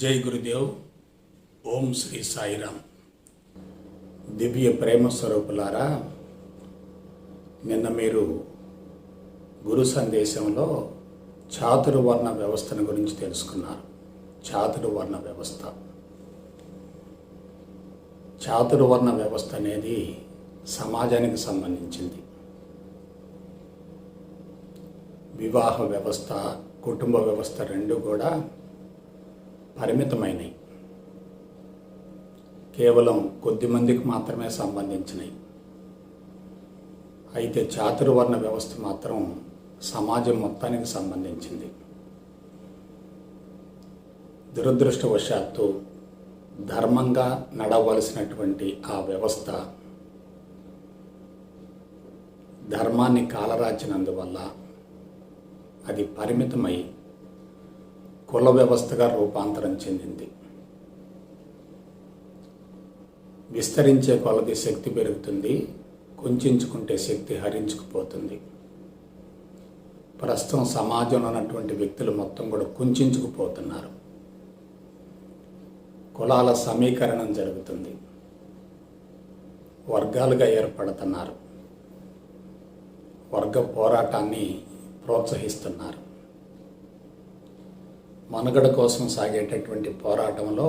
జై గురుదేవ్. ఓం శ్రీ సాయిరామ్. దివ్య ప్రేమ స్వరూపులారా, నిన్న మీరు గురు సందేశంలో చాతుర్వర్ణ వ్యవస్థను గురించి తెలుసుకున్నారు. చాతుర్వర్ణ వ్యవస్థ అనేది సమాజానికి సంబంధించింది. వివాహ వ్యవస్థ, కుటుంబ వ్యవస్థ రెండు కూడా పరిమితమైనవి, కేవలం కొద్ది మందికి మాత్రమే సంబంధించినవి. అయితే చాతుర్వర్ణ వ్యవస్థ మాత్రం సమాజం మొత్తానికి సంబంధించింది. దురదృష్టవశాత్తు ధర్మంగా నడవలసినటువంటి ఆ వ్యవస్థ ధర్మాన్ని కాలరాచినందువల్ల అది పరిమితమై కుల వ్యవస్థగా రూపాంతరం చెందింది. విస్తరించే కొలది శక్తి పెరుగుతుంది, కుంచుకుంటే శక్తి హరించుకుపోతుంది. ప్రస్తుతం సమాజంలో ఉన్నటువంటి వ్యక్తులు మొత్తం కూడా కుంచుకుపోతున్నారు. కులాల సమీకరణం జరుగుతుంది, వర్గాలుగా ఏర్పడుతున్నారు, వర్గ పోరాటాన్ని ప్రోత్సహిస్తున్నారు. మనుగడ కోసం సాగేటటువంటి పోరాటంలో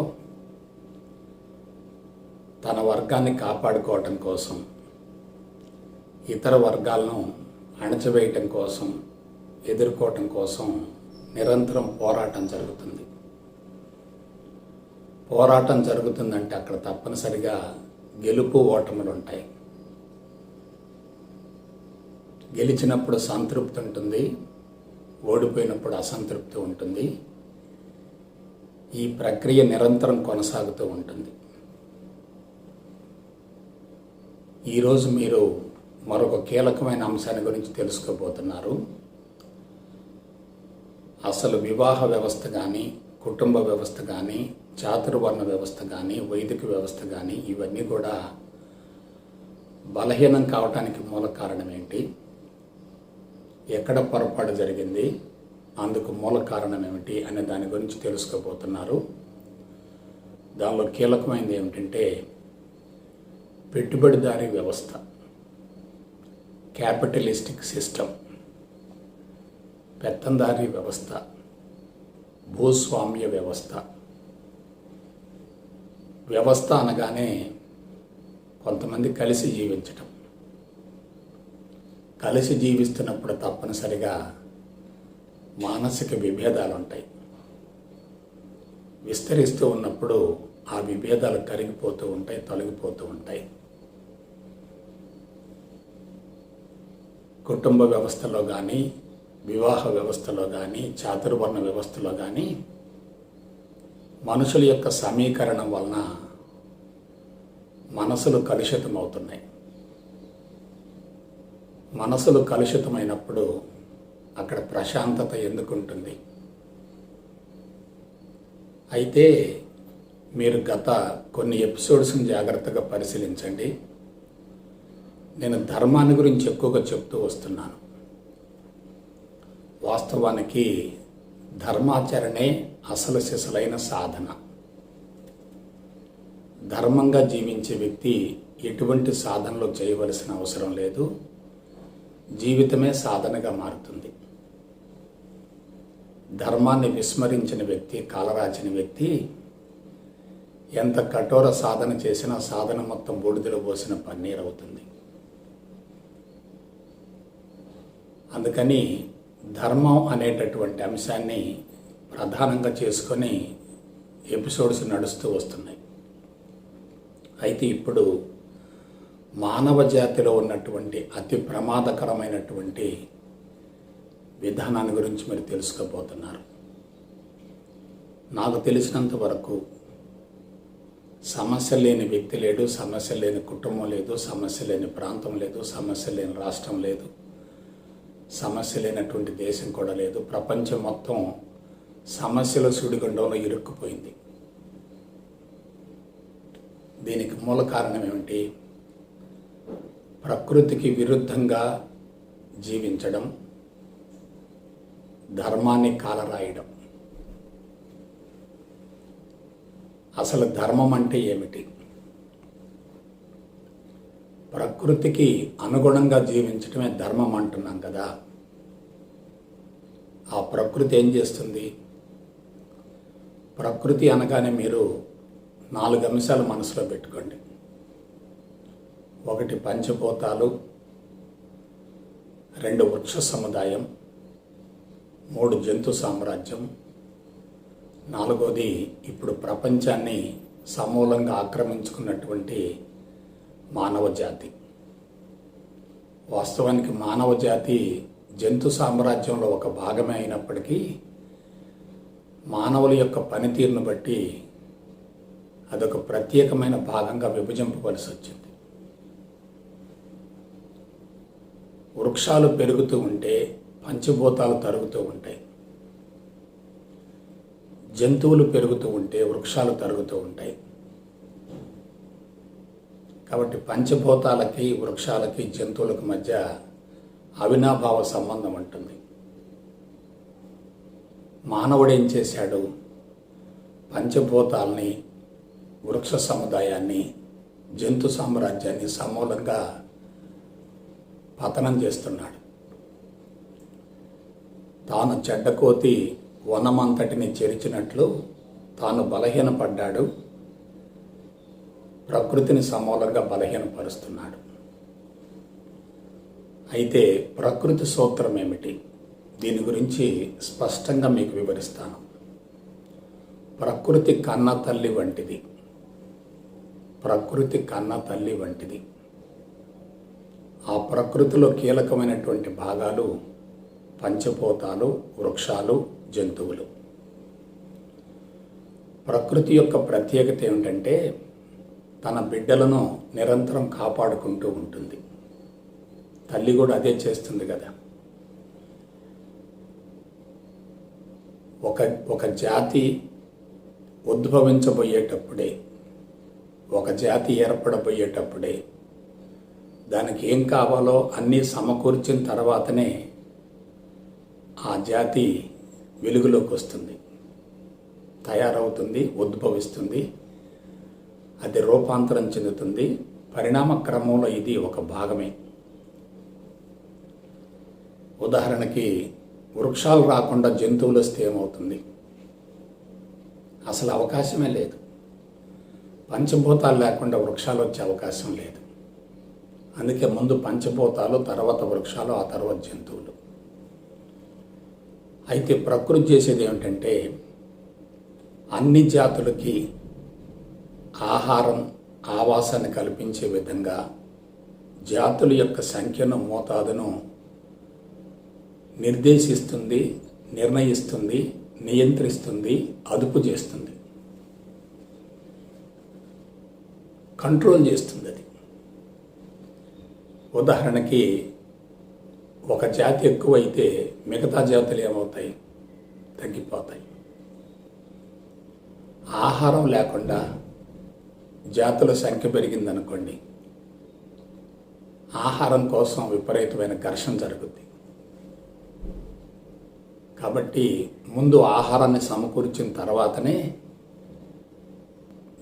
తన వర్గాన్ని కాపాడుకోవటం కోసం, ఇతర వర్గాలను అణచివేయటం కోసం, ఎదుర్కోవటం కోసం నిరంతరం పోరాటం జరుగుతుంది. పోరాటం జరుగుతుందంటే అక్కడ తప్పనిసరిగా గెలుపు ఓటములు ఉంటాయి. గెలిచినప్పుడు సంతృప్తి ఉంటుంది, ఓడిపోయినప్పుడు అసంతృప్తి ఉంటుంది. ఈ ప్రక్రియ నిరంతరం కొనసాగుతూ ఉంటుంది. ఈరోజు మీరు మరొక కీలకమైన అంశాన్ని గురించి తెలుసుకోబోతున్నారు. అసలు వివాహ వ్యవస్థ కానీ, కుటుంబ వ్యవస్థ కానీ, చాతుర్వర్ణ వ్యవస్థ కానీ, వైదిక వ్యవస్థ కానీ ఇవన్నీ కూడా బలహీనం కావటానికి మూల కారణం ఏంటి, ఎక్కడ పొరపాటు జరిగింది, అందుకు మూల కారణం ఏమిటి అనే దాని గురించి తెలుసుకోబోతున్నారు. దానిలో కీలకమైనది ఏమిటంటే పెట్టుబడిదారీ వ్యవస్థ, క్యాపిటలిస్టిక్ సిస్టమ్, పెత్తందారీ వ్యవస్థ, భూస్వామ్య వ్యవస్థ. వ్యవస్థ అనగానే కొంతమంది కలిసి జీవించటం, కలిసి జీవిస్తున్నప్పుడు తప్పనిసరిగా మానసిక విభేదాలు ఉంటాయి. విస్తరిస్తూ ఉన్నప్పుడు ఆ విభేదాలు కరిగిపోతూ ఉంటాయి, తొలగిపోతూ ఉంటాయి. కుటుంబ వ్యవస్థలో కానీ, వివాహ వ్యవస్థలో కానీ, చాతుర్వర్ణ వ్యవస్థలో కానీ మనుషుల యొక్క సమీకరణం వలన మనసులు కలుషితమవుతున్నాయి. మనసులు కలుషితమైనప్పుడు అక్కడ ప్రశాంతత ఎందుకుంటుంది? అయితే మీరు గత కొన్ని ఎపిసోడ్స్ని జాగ్రత్తగా పరిశీలించండి. నేను ధర్మాన్ని గురించి ఎక్కువగా చెప్తూ వస్తున్నాను. వాస్తవానికి ధర్మాచరణే అసలు సిసలైన సాధన. ధర్మంగా జీవించే వ్యక్తి ఎటువంటి సాధనలు చేయవలసిన అవసరం లేదు, జీవితమే సాధనగా మారుతుంది. ధర్మాన్ని విస్మరించిన వ్యక్తి, కాలరాచిన వ్యక్తి ఎంత కఠోర సాధన చేసినా సాధన మొత్తం బూడిదలో పోసిన పన్నీర్ అవుతుంది. అందుకని ధర్మం అనేటటువంటి అంశాన్ని ప్రధానంగా చేసుకొని ఎపిసోడ్స్ నడుస్తూ వస్తున్నాయి. అయితే ఇప్పుడు మానవ జాతిలో ఉన్నటువంటి అతి ప్రమాదకరమైనటువంటి విధానాన్ని గురించి మీరు తెలుసుకోబోతున్నారు. నాకు తెలిసినంత వరకు సమస్య లేని వ్యక్తి లేడు, సమస్య లేని కుటుంబం లేదు, సమస్య లేని ప్రాంతం లేదు, సమస్య లేని రాష్ట్రం లేదు, సమస్య లేనటువంటి దేశం కూడా లేదు. ప్రపంచం మొత్తం సమస్యల సుడిగుండంలో ఇరుక్కుపోయింది. దీనికి మూల కారణం ఏమిటి? ప్రకృతికి విరుద్ధంగా జీవించడం, ధర్మాన్ని కాలరాయడం. అసలు ధర్మం అంటే ఏమిటి? ప్రకృతికి అనుగుణంగా జీవించడమే ధర్మం అంటున్నాం కదా. ఆ ప్రకృతి ఏం చేస్తుంది? ప్రకృతి అనగానే మీరు 4 అంశాలు మనసులో పెట్టుకోండి. 1 పంచభూతాలు, 2 వృక్ష సముదాయం, 3 జంతు సామ్రాజ్యం, 4వది ఇప్పుడు ప్రపంచాన్ని సమూలంగా ఆక్రమించుకున్నటువంటి మానవ జాతి. వాస్తవానికి మానవ జాతి జంతు సామ్రాజ్యంలో ఒక భాగమే అయినప్పటికీ మానవుల యొక్క పనితీరును బట్టి అదొక ప్రత్యేకమైన భాగంగా విభజింపవలసి వచ్చింది. వృక్షాలు పెరుగుతూ ఉంటే పంచభూతాలు తరుగుతూ ఉంటాయి, జంతువులు పెరుగుతూ ఉంటే వృక్షాలు తరుగుతూ ఉంటాయి. కాబట్టి పంచభూతాలకి, వృక్షాలకి, జంతువులకు మధ్య అవినాభావ సంబంధం ఉంటుంది. మానవుడు ఏం చేశాడు? పంచభూతాలని, వృక్ష సముదాయాన్ని, జంతు సామ్రాజ్యాన్ని సమూలంగా పతనం చేస్తున్నాడు. తాను చెడ్డకోతి వనమంతటిని చెరిచినట్లు తాను బలహీనపడ్డాడు, ప్రకృతిని సమూలంగా బలహీనపరుస్తున్నాడు. అయితే ప్రకృతి సూత్రం ఏమిటి? దీని గురించి స్పష్టంగా మీకు వివరిస్తాను. ప్రకృతి కన్న తల్లి వంటిది. ప్రకృతి కన్న తల్లి వంటిది. ఆ ప్రకృతిలో కీలకమైనటువంటి భాగాలు పంచభూతాలు, వృక్షాలు, జంతువులు. ప్రకృతి యొక్క ప్రత్యేకత ఏమిటంటే తన బిడ్డలను నిరంతరం కాపాడుకుంటూ ఉంటుంది. తల్లి కూడా అదే చేస్తుంది కదా. ఒక జాతి ఉద్భవించబోయేటప్పుడే, ఒక జాతి ఏర్పడబోయేటప్పుడే దానికి ఏం కావాలో అన్నీ సమకూర్చిన తర్వాతనే ఆ జాతి వెలుగులోకి వస్తుంది, తయారవుతుంది, ఉద్భవిస్తుంది, అది రూపాంతరం చెందుతుంది. పరిణామ క్రమంలో ఇది ఒక భాగమే. ఉదాహరణకి వృక్షాలు రాకుండా జంతువులు వస్తే ఏమవుతుంది? అసలు అవకాశమే లేదు. పంచభూతాలు లేకుండా వృక్షాలు వచ్చే అవకాశం లేదు. అందుకే ముందు పంచభూతాలు, తర్వాత వృక్షాలు, ఆ తర్వాత జంతువులు. అయితే ప్రకృతి చేసేది ఏమిటంటే అన్ని జాతులకి ఆహారం, ఆవాసాన్ని కల్పించే విధంగా జాతుల యొక్క సంఖ్యను, మోతాదును నిర్దేశిస్తుంది, నిర్ణయిస్తుంది, నియంత్రిస్తుంది, అదుపు చేస్తుంది, కంట్రోల్ చేస్తుంది. అది ఉదాహరణకి ఒక జాతి ఎక్కువైతే మిగతా జాతులు ఏమవుతాయి? తగ్గిపోతాయి. ఆహారం లేకుండా జాతుల సంఖ్య పెరిగిందనుకోండి, ఆహారం కోసం విపరీతమైన ఘర్షణ జరుగుద్ది. కాబట్టి ముందు ఆహారాన్ని సమకూర్చిన తర్వాతనే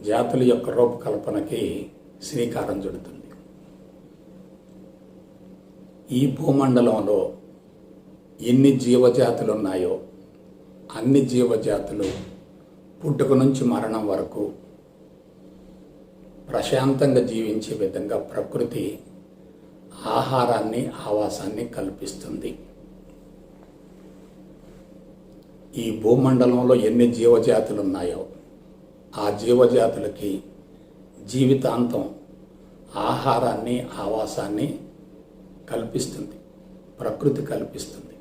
జాతుల యొక్క రూపకల్పనకి శ్రీకారం చుడుతుంది. ఈ భూమండలంలో ఎన్ని జీవజాతులు ఉన్నాయో అన్ని జీవజాతులు పుట్టుక నుంచి మరణం వరకు ప్రశాంతంగా జీవించే విధంగా ప్రకృతి ఆహారాన్ని, ఆవాసాన్ని కల్పిస్తుంది. ఈ భూమండలంలో ఎన్ని జీవజాతులు ఉన్నాయో ఆ జీవజాతులకి జీవితాంతం ఆహారాన్ని, ఆవాసాన్ని కల్పిస్తుంది, ప్రకృతి కల్పిస్తుంది.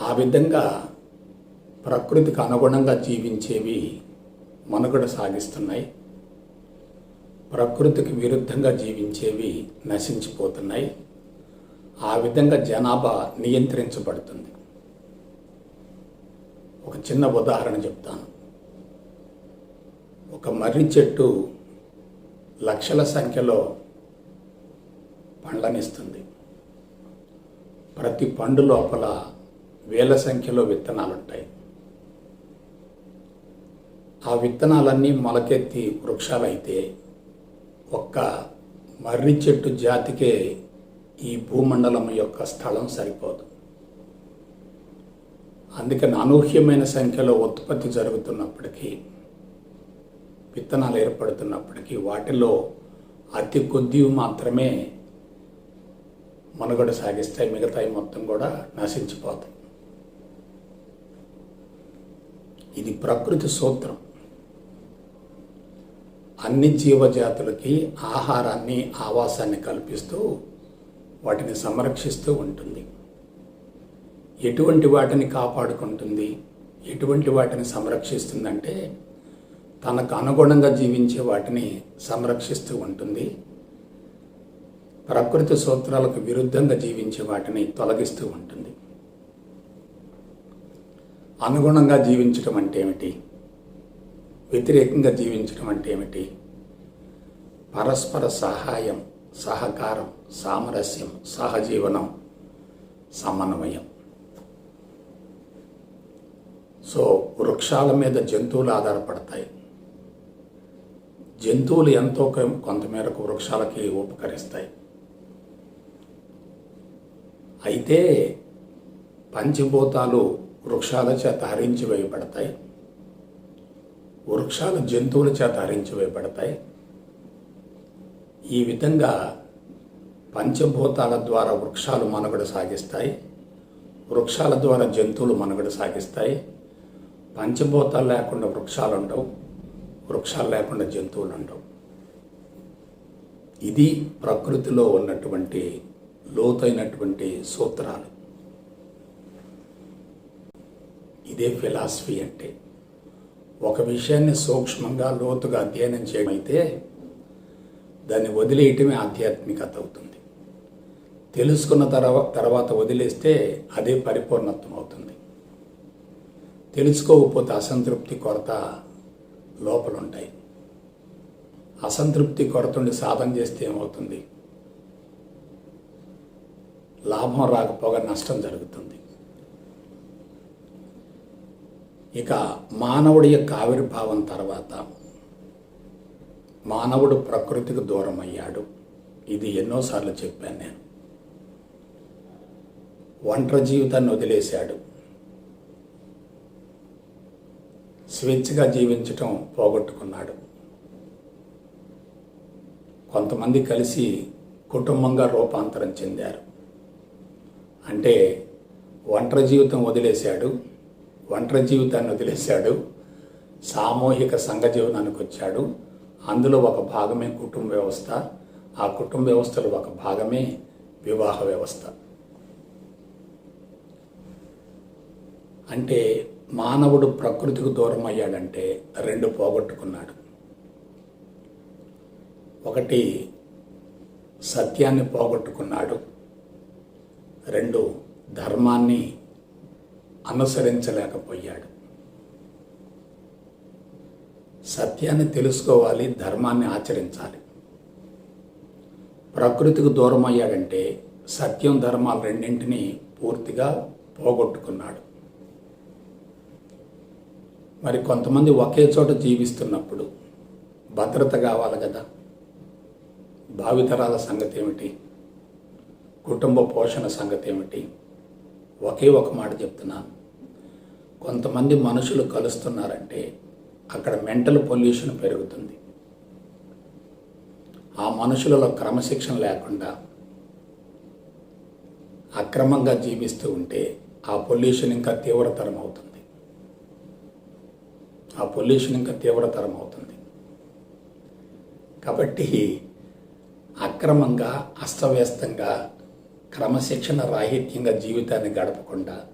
ఆ విధంగా ప్రకృతికి అనుగుణంగా జీవించేవి మనుగడ సాగిస్తున్నాయి. ప్రకృతికి విరుద్ధంగా జీవించేవి నశించిపోతున్నాయి. ఆ విధంగా జనాభా నియంత్రించబడుతుంది. ఒక చిన్న ఉదాహరణ చెప్తాను. ఒక మర్రి చెట్టు లక్షల సంఖ్యలో పండ్లనిస్తుంది. ప్రతి పండు లోపల వేల సంఖ్యలో విత్తనాలు ఉంటాయి. ఆ విత్తనాలన్నీ మొలకెత్తి వృక్షాలైతే ఒక్క మర్రి చెట్టు జాతికే ఈ భూమండలం యొక్క స్థలం సరిపోదు. అందుకని అనూహ్యమైన సంఖ్యలో ఉత్పత్తి జరుగుతున్నప్పటికీ, విత్తనాలు ఏర్పడుతున్నప్పటికీ వాటిలో అతి కొద్ది మాత్రమే మనుగడ సాగిస్తాయి, మిగతాయి మొత్తం కూడా నశించిపోతాయి. ఇది ప్రకృతి సూత్రం. అన్ని జీవజాతులకి ఆహారాన్ని, ఆవాసాన్ని కల్పిస్తూ వాటిని సంరక్షిస్తూ ఉంటుంది. ఎటువంటి వాటిని కాపాడుకుంటుంది, ఎటువంటి వాటిని సంరక్షిస్తుందంటే తనకు అనుగుణంగా జీవించే వాటిని సంరక్షిస్తూ ఉంటుంది. ప్రకృతి సూత్రాలకు విరుద్ధంగా జీవించే వాటిని తొలగిస్తూ ఉంటుంది. అనుగుణంగా జీవించడం అంటే ఏమిటి? వ్యతిరేకంగా జీవించడం అంటే ఏమిటి? పరస్పర సహాయం, సహకారం, సామరస్యం, సహజీవనం, సమన్వయం. సో వృక్షాల మీద జంతువులు ఆధారపడతాయి. జంతువులు ఎంతో కొంతమేరకు వృక్షాలకి ఉపకరిస్తాయి. అయితే పంచభూతాలు వృక్షాల చేత హరించి వేయబడతాయి, వృక్షాలు జంతువుల చేత హరించి వేయబడతాయి. ఈ విధంగా పంచభూతాల ద్వారా వృక్షాలు మనుగడ సాగిస్తాయి, వృక్షాల ద్వారా జంతువులు మనుగడ సాగిస్తాయి. పంచభూతాలు లేకుండా వృక్షాలు ఉండవు, వృక్షాలు లేకుండా జంతువులు ఉండవు. ఇది ప్రకృతిలో ఉన్నటువంటి లోతైనటువంటి సూత్రాలు. ఇదే ఫిలాసఫీ అంటే. ఒక విషయాన్ని సూక్ష్మంగా లోతుగా అధ్యయనం చేయమైతే దాన్ని వదిలేయటమే ఆధ్యాత్మికత అవుతుంది. తెలుసుకున్న తర్వాత వదిలేస్తే అదే పరిపూర్ణత్వం అవుతుంది. తెలుసుకోకపోతే అసంతృప్తి, కొరత లోపల ఉంటాయి. అసంతృప్తి, కొరత ఉండి సాధన చేస్తే ఏమవుతుంది? లాభం రాకపోగా నష్టం జరుగుతుంది. ఇక మానవుడి యొక్క ఆవిర్భావం తర్వాత మానవుడు ప్రకృతికి దూరం అయ్యాడు. ఇది ఎన్నోసార్లు చెప్పాను నేను. ఒంటరి జీవితాన్ని వదిలేశాడు. స్వేచ్ఛగా జీవించటం పోగొట్టుకున్నాడు. కొంతమంది కలిసి కుటుంబంగా రూపాంతరం చెందారు. అంటే ఒంటరి జీవితం వదిలేశాడు, ఒంటరి జీవితాన్ని వదిలేశాడు, సామూహిక సంఘ జీవనానికి వచ్చాడు. అందులో ఒక భాగమే కుటుంబ వ్యవస్థ, ఆ కుటుంబ వ్యవస్థలో ఒక భాగమే వివాహ వ్యవస్థ. అంటే మానవుడు ప్రకృతికి దూరం అయ్యాడంటే రెండు పోగొట్టుకున్నాడు. ఒకటి సత్యాన్ని పోగొట్టుకున్నాడు, రెండు ధర్మాన్ని అనుసరించలేకపోయాడు. సత్యాన్ని తెలుసుకోవాలి, ధర్మాన్ని ఆచరించాలి. ప్రకృతికి దూరం అయ్యాడంటే సత్యం, ధర్మాలు రెండింటినీ పూర్తిగా పోగొట్టుకున్నాడు. మరి కొంతమంది ఒకే చోట జీవిస్తున్నప్పుడు భద్రత కావాలి కదా. భావితరాల సంగతి ఏమిటి? కుటుంబ పోషణ సంగతి ఏమిటి? ఒకే ఒక మాట చెప్తున్నాను. కొంతమంది మనుషులు కలుస్తున్నారంటే అక్కడ మెంటల్ పొల్యూషన్ పెరుగుతుంది. ఆ మనుషులలో క్రమశిక్షణ లేకుండా అక్రమంగా జీవిస్తూ ఉంటే ఆ పొల్యూషన్ ఇంకా తీవ్రతరం అవుతుంది. కాబట్టి అక్రమంగా, అస్తవ్యస్తంగా, క్రమశిక్షణ రాహిత్యంగా జీవితాన్ని గడపకుండా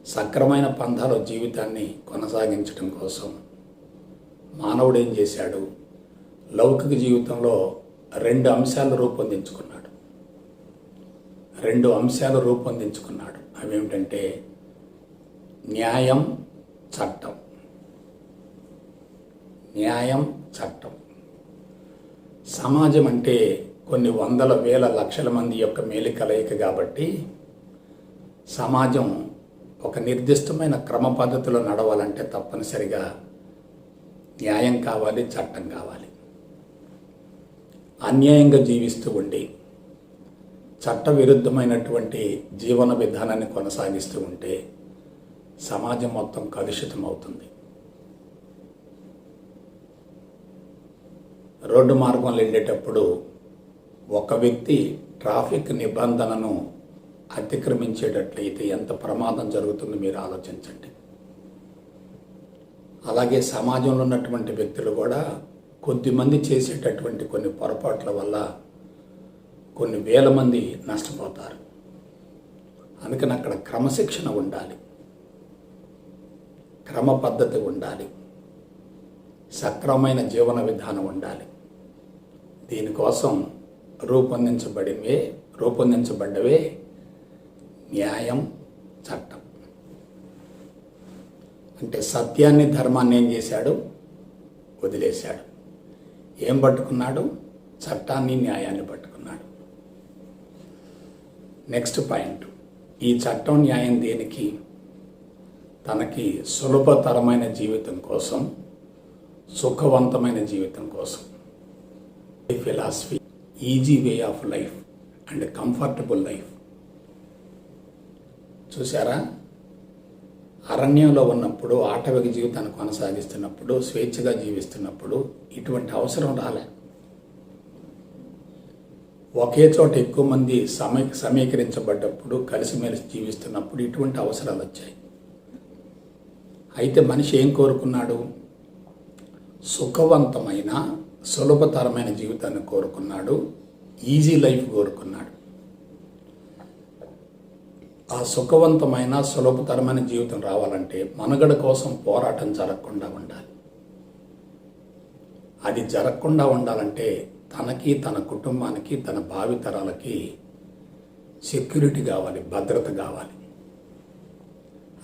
సక్రమైన పంథాలో జీవితాన్ని కొనసాగించడం కోసం మానవుడు ఏం చేశాడు? లౌకిక జీవితంలో రెండు అంశాలు రూపొందించుకున్నాడు. అవేమిటంటే న్యాయం, చట్టం. సమాజం అంటే కొన్ని వందల, వేల, లక్షల మంది యొక్క మేలు కలయిక కాబట్టి సమాజం ఒక నిర్దిష్టమైన క్రమ పద్ధతిలో నడవాలంటే తప్పనిసరిగా న్యాయం కావాలి, చట్టం కావాలి. అన్యాయంగా జీవిస్తూ ఉండి చట్ట విరుద్ధమైనటువంటి జీవన విధానాన్ని కొనసాగిస్తూ ఉంటే సమాజం మొత్తం కలుషితం అవుతుంది. రోడ్డు మార్గంలో వెళ్ళేటప్పుడు ఒక వ్యక్తి ట్రాఫిక్ నిబంధనను అతిక్రమించేటట్లయితే ఎంత ప్రమాదం జరుగుతుందో మీరు ఆలోచించండి. అలాగే సమాజంలో ఉన్నటువంటి వ్యక్తులు కూడా కొద్దిమంది చేసేటటువంటి కొన్ని పొరపాట్ల వల్ల కొన్ని వేల మంది నష్టపోతారు. అందుకని అక్కడ క్రమశిక్షణ ఉండాలి, క్రమ పద్ధతి ఉండాలి, సక్రమమైన జీవన విధానం ఉండాలి. దీనికోసం రూపొందించబడ్డవే న్యాయం, చట్టం. అంటే సత్యాన్ని, ధర్మాన్ని ఏం చేశాడు? వదిలేశాడు. ఏం పట్టుకున్నాడు? చట్టాన్ని, న్యాయాన్ని పట్టుకున్నాడు. నెక్స్ట్ పాయింట్, ఈ చట్టం, న్యాయం దేనికి? తనకి సులభతరమైన జీవితం కోసం, సుఖవంతమైన జీవితం కోసం. Philosophy, easy way of life and comfortable life. చూసారా, అరణ్యంలో ఉన్నప్పుడు, ఆటవిక జీవితాన్ని కొనసాగిస్తున్నప్పుడు, స్వేచ్ఛగా జీవిస్తున్నప్పుడు ఇటువంటి అవసరం రాలే. ఒకే చోట ఎక్కువ మంది సమీకరించబడ్డప్పుడు, కలిసిమెలిసి జీవిస్తున్నప్పుడు ఇటువంటి అవసరాలు వచ్చాయి. అయితే మనిషి ఏం కోరుకున్నాడు? సుఖవంతమైన, సులభతరమైన జీవితాన్ని కోరుకున్నాడు, ఈజీ లైఫ్ కోరుకున్నాడు. ఆ సుఖవంతమైన, సులభతరమైన జీవితం రావాలంటే మనుగడ కోసం పోరాటం జరగకుండా ఉండాలి. అది జరగకుండా ఉండాలంటే తనకి, తన కుటుంబానికి, తన భావితరాలకి సెక్యూరిటీ కావాలి, భద్రత కావాలి.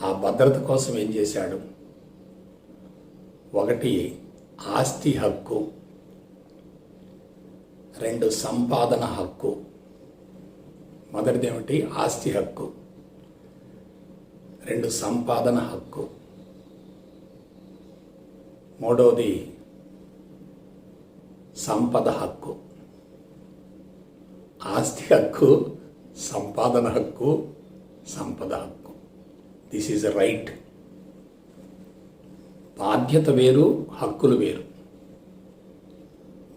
ఆ భద్రత కోసం ఏం చేశాడు? 1 ఆస్తి హక్కు, 2 సంపాదన హక్కు. మొదటిది ఏమిటి? ఆస్తి హక్కు. 2 సంపాదన హక్కు. మూడవది సంపద హక్కు. ఆస్తి హక్కు, సంపాదన హక్కు, సంపద హక్కు. This is right. బాధ్యత వేరు, హక్కులు వేరు.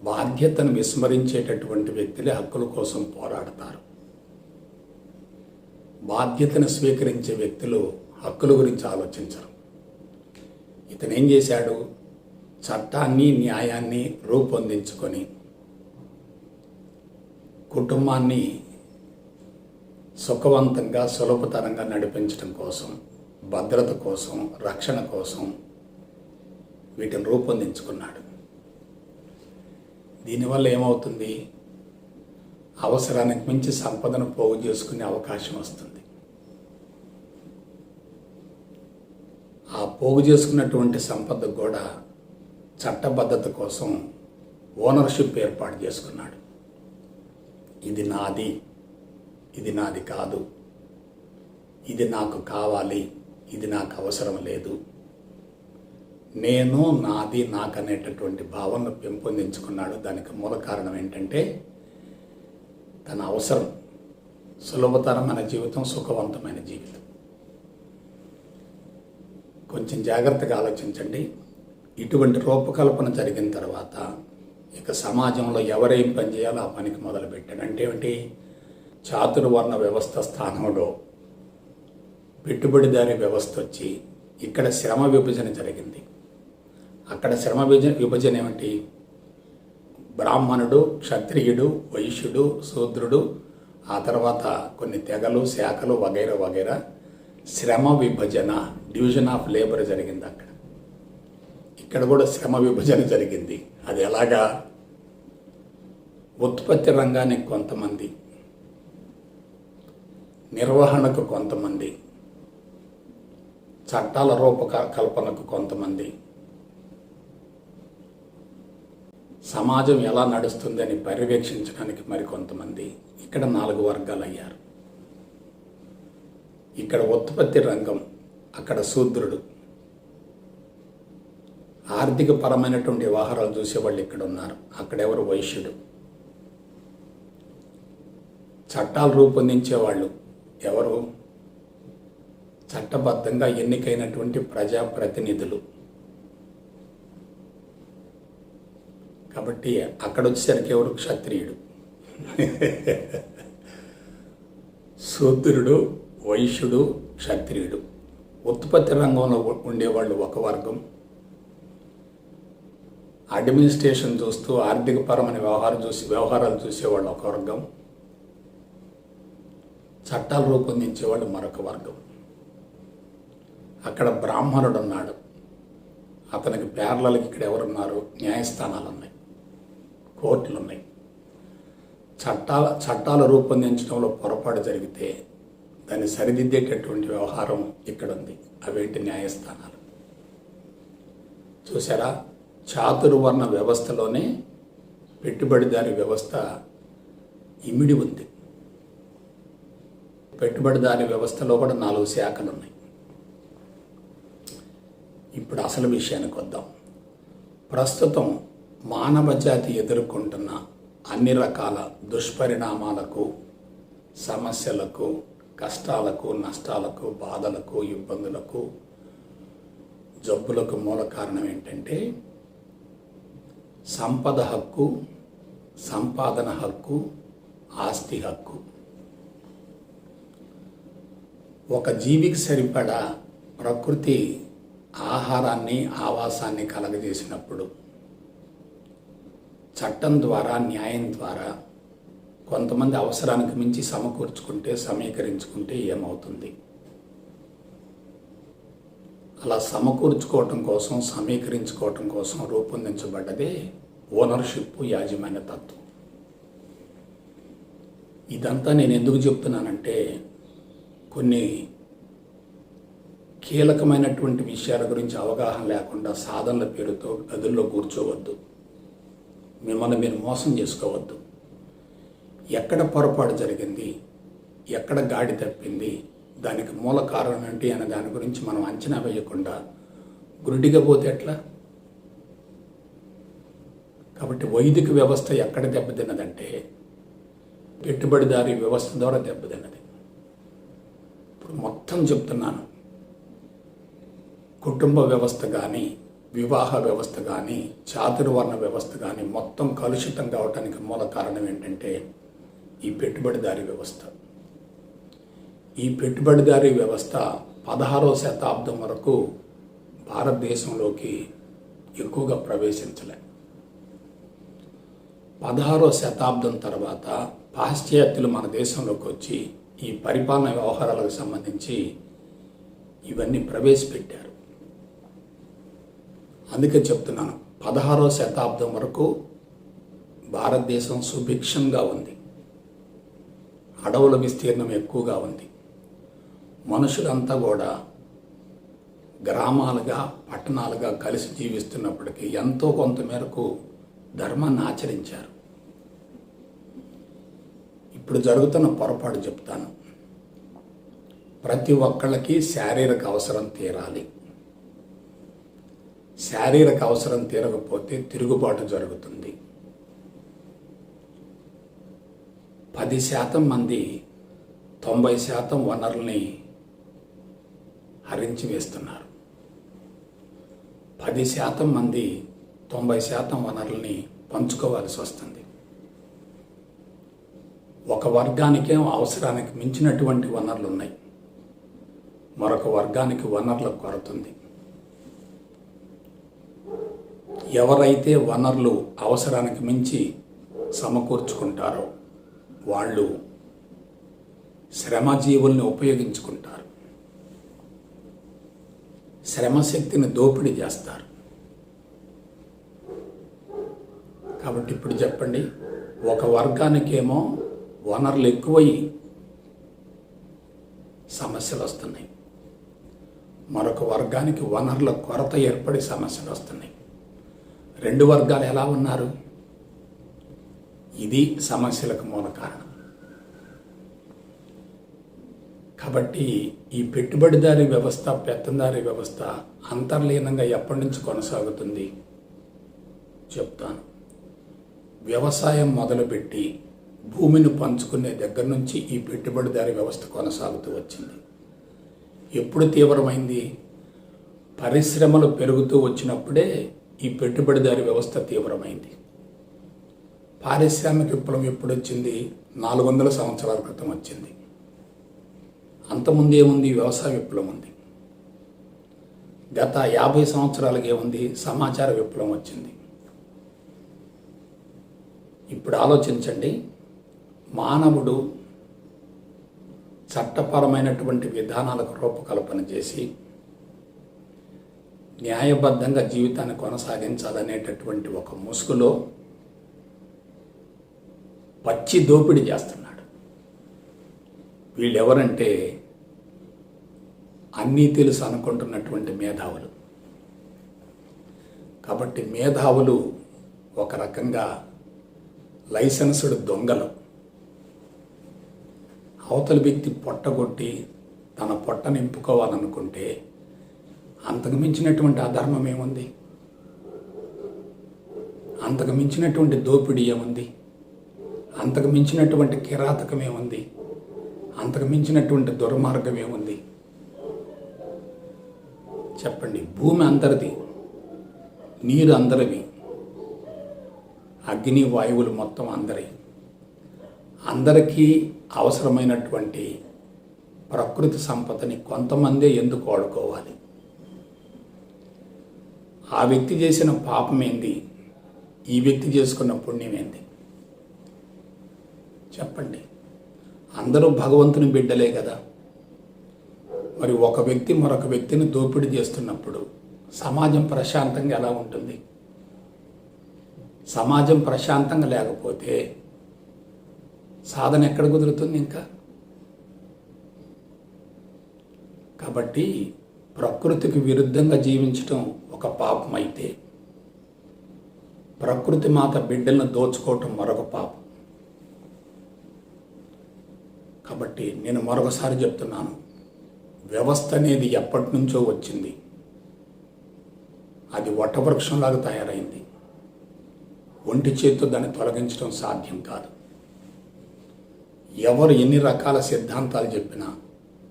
బాధ్యతను విస్మరించేటటువంటి వ్యక్తులే హక్కుల కోసం పోరాడతారు. బాధ్యతను స్వీకరించే వ్యక్తులు హక్కుల గురించి ఆలోచించరు. ఇతను ఏం చేశాడు? చట్టాన్ని, న్యాయాన్ని రూపొందించుకొని కుటుంబాన్ని సుఖవంతంగా, సులభతరంగా నడిపించడం కోసం, భద్రత కోసం, రక్షణ కోసం వీటిని రూపొందించుకున్నాడు. దీనివల్ల ఏమవుతుంది? అవసరానికి మించి సంపదను పోగు చేసుకునే అవకాశం వస్తుంది. ఆ పోగు చేసుకున్నటువంటి సంపదకు కూడా చట్టబద్ధత కోసం ఓనర్షిప్ ఏర్పాటు చేసుకున్నాడు. ఇది నాది, ఇది నాది కాదు, ఇది నాకు కావాలి, ఇది నాకు అవసరం లేదు, నేను, నాది, నాకు అనేటటువంటి భావనను పెంపొందించుకున్నాడు. దానికి మూల కారణం ఏంటంటే తన అవసరం సులభతరమైన జీవితం, సుఖవంతమైన జీవితం. కొంచెం జాగ్రత్తగా ఆలోచించండి. ఇటువంటి రూపకల్పన జరిగిన తర్వాత ఇక సమాజంలో ఎవరేం పని చేయాలో ఆ పనికి మొదలుపెట్టాడు. అంటే ఏమిటి? చాతుర్వర్ణ వ్యవస్థ స్థానంలో పెట్టుబడిదారీ వ్యవస్థ వచ్చి ఇక్కడ శ్రమ విభజన జరిగింది. అక్కడ శ్రమ విభజన ఏమిటి? బ్రాహ్మణుడు, క్షత్రియుడు, వైశ్యుడు, శూద్రుడు, ఆ తర్వాత కొన్ని తెగలు, శాఖలు వగైరా వగైరా శ్రమ విభజన, డివిజన్ ఆఫ్ లేబర్ జరిగింది అక్కడ. ఇక్కడ కూడా శ్రమ విభజన జరిగింది. అది ఎలాగా? ఉత్పత్తి రంగానికి కొంతమంది, నిర్వహణకు కొంతమంది, చట్టాల రూపకల్పనకు కొంతమంది, సమాజం ఎలా నడుస్తుందని పర్యవేక్షించడానికి మరికొంతమంది. ఇక్కడ 4 వర్గాలు అయ్యారు. ఇక్కడ ఉత్పత్తి రంగం, అక్కడ శూద్రుడు, ఆర్థిక పరమైనటువంటి వ్యవహారాలు చూసేవాళ్ళు ఇక్కడ ఉన్నారు. అక్కడెవరు? వైశ్యుడు. చట్టాలు రూపొందించేవాళ్ళు ఎవరు? చట్టబద్ధంగా ఎన్నికైనటువంటి ప్రజాప్రతినిధులు. కాబట్టి అక్కడ వచ్చేసరికి ఎవరు? క్షత్రియుడు. శూద్రుడు, వైశ్యుడు, క్షత్రియుడు. ఉత్పత్తి రంగంలో ఉండేవాళ్ళు ఒక వర్గం, అడ్మినిస్ట్రేషన్ చూస్తూ ఆర్థికపరమైన వ్యవహారాలు చూసేవాళ్ళు ఒక వర్గం, చట్టాలు రూపొందించేవాళ్ళు మరొక వర్గం. అక్కడ బ్రాహ్మణుడు ఉన్నాడు, అతనికి పేర్లకి ఇక్కడ ఎవరున్నారు? న్యాయస్థానాలు ఉన్నాయి, కోర్టులు ఉన్నాయి. చట్టాలు రూపొందించడంలో పొరపాటు జరిగితే దాన్ని సరిదిద్దేటటువంటి వ్యవహారం ఇక్కడ ఉంది. అవేంటి? న్యాయస్థానాలు. చూసారా, చాతుర్వర్ణ వ్యవస్థలోనే పెట్టుబడిదారీ వ్యవస్థ ఇమిడి ఉంది. పెట్టుబడిదారీ వ్యవస్థలో కూడా 4 శాఖలు ఉన్నాయి. ఇప్పుడు అసలు విషయానికి వద్దాం. ప్రస్తుతం మానవ జాతి ఎదుర్కొంటున్న అన్ని రకాల దుష్పరిణామాలకు, సమస్యలకు, కష్టాలకు, నష్టాలకు, బాధలకు, ఇబ్బందులకు, జబ్బులకు మూల కారణం ఏంటంటే సంపద హక్కు, సంపాదన హక్కు, ఆస్తి హక్కు. ఒక జీవికి సరిపడా ప్రకృతి ఆహారాన్ని, ఆవాసాన్ని కలగజేసినప్పుడు చట్టం ద్వారా, న్యాయం ద్వారా కొంతమంది అవసరానికి మించి సమీకరించుకుంటే ఏమవుతుంది? అలా సమకూర్చుకోవటం కోసం, సమీకరించుకోవటం కోసం రూపొందించబడ్డదే ఓనర్షిప్, యాజమాన్య తత్వం. ఇదంతా నేను ఎందుకు చెప్తున్నానంటే, కొన్ని కీలకమైనటువంటి విషయాల గురించి అవగాహన లేకుండా సాధనల పేరుతో గదుల్లో కూర్చోవద్దు. మిమ్మల్ని మీరు మోసం చేసుకోవద్దు. ఎక్కడ పొరపాటు జరిగింది, ఎక్కడ గాడి తప్పింది, దానికి మూల కారణం ఏంటి అనే దాని గురించి మనం అంచనా వేయకుండా గురుడిగా పోతే ఎట్లా? కాబట్టి వైదిక వ్యవస్థ ఎక్కడ దెబ్బతిన్నదంటే పెట్టుబడిదారీ వ్యవస్థ ద్వారా దెబ్బతిన్నది. ఇప్పుడు మొత్తం చెప్తున్నాను. కుటుంబ వ్యవస్థ కానీ, వివాహ వ్యవస్థ కానీ, చాతుర్వర్ణ వ్యవస్థ కానీ మొత్తం కలుషితం కావటానికి మూల కారణం ఏంటంటే ఈ పెట్టుబడిదారీ వ్యవస్థ. ఈ పెట్టుబడిదారీ వ్యవస్థ 16వ శతాబ్దం వరకు భారతదేశంలోకి ఎక్కువగా ప్రవేశించలే. 16వ శతాబ్దం తర్వాత పాశ్చాత్యులు మన దేశంలోకి వచ్చి ఈ పరిపాలన వ్యవహారాలకు సంబంధించి ఇవన్నీ ప్రవేశపెట్టారు. అందుకే చెప్తున్నాను, 16వ శతాబ్దం వరకు భారతదేశం సుభిక్షంగా ఉంది. అడవుల విస్తీర్ణం ఎక్కువగా ఉంది. మనుషులంతా కూడా గ్రామాలుగా, పట్టణాలుగా కలిసి జీవిస్తున్నప్పటికీ ఎంతో కొంత మేరకు ధర్మాన్ని ఆచరించారు. ఇప్పుడు జరుగుతున్న పొరపాటు చెప్తాను. ప్రతి ఒక్కళ్ళకి శారీరక అవసరం తీరాలి. శారీరక అవసరం తీరకపోతే తిరుగుబాటు జరుగుతుంది. 10% మంది 90% వనరుల్ని హరించి వేస్తున్నారు. 10% మంది 90% వనరుల్ని పంచుకోవాల్సి వస్తుంది. ఒక వర్గానికేమో అవసరానికి మించినటువంటి వనరులు ఉన్నాయి, మరొక వర్గానికి వనరుల కొరత ఉంది. ఎవరైతే వనరులు అవసరానికి మించి సమకూర్చుకుంటారో వాళ్ళు శ్రమజీవుల్ని ఉపయోగించుకుంటారు, శ్రమశక్తిని దోపిడీ చేస్తారు. కాబట్టి ఇప్పుడు చెప్పండి, ఒక వర్గానికేమో వనరులు ఎక్కువయ్యి సమస్యలు వస్తున్నాయి, మరొక వర్గానికి వనరుల కొరత ఏర్పడి సమస్యలు వస్తున్నాయి. 2 వర్గాలు ఎలా ఉన్నారు? ఇది సమస్యలకు మూల కారణం. కాబట్టి ఈ పెట్టుబడిదారీ వ్యవస్థ, పెత్తందారీ వ్యవస్థ అంతర్లీనంగా ఎప్పటి నుంచి కొనసాగుతుంది చెప్తాను. వ్యవసాయం మొదలుపెట్టి భూమిని పంచుకునే దగ్గర నుంచి ఈ పెట్టుబడిదారీ వ్యవస్థ కొనసాగుతూ వచ్చింది. ఎప్పుడు తీవ్రమైంది? పరిశ్రమలు పెరుగుతూ వచ్చినప్పుడే ఈ పెట్టుబడిదారీ వ్యవస్థ తీవ్రమైంది. పారిశ్రామిక విప్లవం ఎప్పుడు వచ్చింది? 400 సంవత్సరాల క్రితం వచ్చింది. అంతకుముందు ఏముంది? వ్యవసాయ విప్లవం ఉంది. గత 50 సంవత్సరాలకు ఏముంది? సమాచార విప్లవం వచ్చింది. ఇప్పుడు ఆలోచించండి, మానవుడు చట్టపరమైనటువంటి విధానాలకు రూపకల్పన చేసి న్యాయబద్ధంగా జీవితాన్ని కొనసాగించాలనేటటువంటి ఒక ముసుగులో పచ్చి దోపిడీ చేస్తున్నాడు. వీళ్ళెవరంటే అన్నీ తెలుసు అనుకుంటున్నటువంటి మేధావులు. కాబట్టి మేధావులు ఒక రకంగా లైసెన్స్డ్ దొంగలు. అవతల వ్యక్తి పొట్టగొట్టి తన పొట్ట నింపుకోవాలనుకుంటే అంతకు మించినటువంటి అధర్మం ఏముంది? అంతకు మించినటువంటి దోపిడీ ఏముంది? అంతకు మించినటువంటి కిరాతకం ఏముంది? అంతకు మించినటువంటి దుర్మార్గం ఏముంది? చెప్పండి. భూమి అందరిది, నీరు అందరివి, అగ్ని వాయువులు మొత్తం అందరికీ అవసరమైనటువంటి ప్రకృతి సంపదని కొంతమందే ఎందుకు వాడుకోవాలి? ఆ వ్యక్తి చేసిన పాపం ఏంది? ఈ వ్యక్తి చేసుకున్న పుణ్యం ఏంది? చెప్పండి. అందరూ భగవంతుని బిడ్డలే కదా. మరి ఒక వ్యక్తి మరొక వ్యక్తిని దోపిడీ చేస్తున్నప్పుడు సమాజం ప్రశాంతంగా ఎలా ఉంటుంది? సమాజం ప్రశాంతంగా లేకపోతే సాధన ఎక్కడ కుదురుతుంది ఇంకా? కాబట్టి ప్రకృతికి విరుద్ధంగా జీవించటం ఒక పాపం అయితే, ప్రకృతి మాత బిడ్డలను దోచుకోవటం మరొక పాపం. కాబట్టి నేను మరొకసారి చెప్తున్నాను, వ్యవస్థ అనేది ఎప్పటి నుంచో వచ్చింది. అది వటవృక్షంలాగా తయారైంది. ఒంటి చేతితో దాన్ని తొలగించడం సాధ్యం కాదు. ఎవరు ఎన్ని రకాల సిద్ధాంతాలు చెప్పినా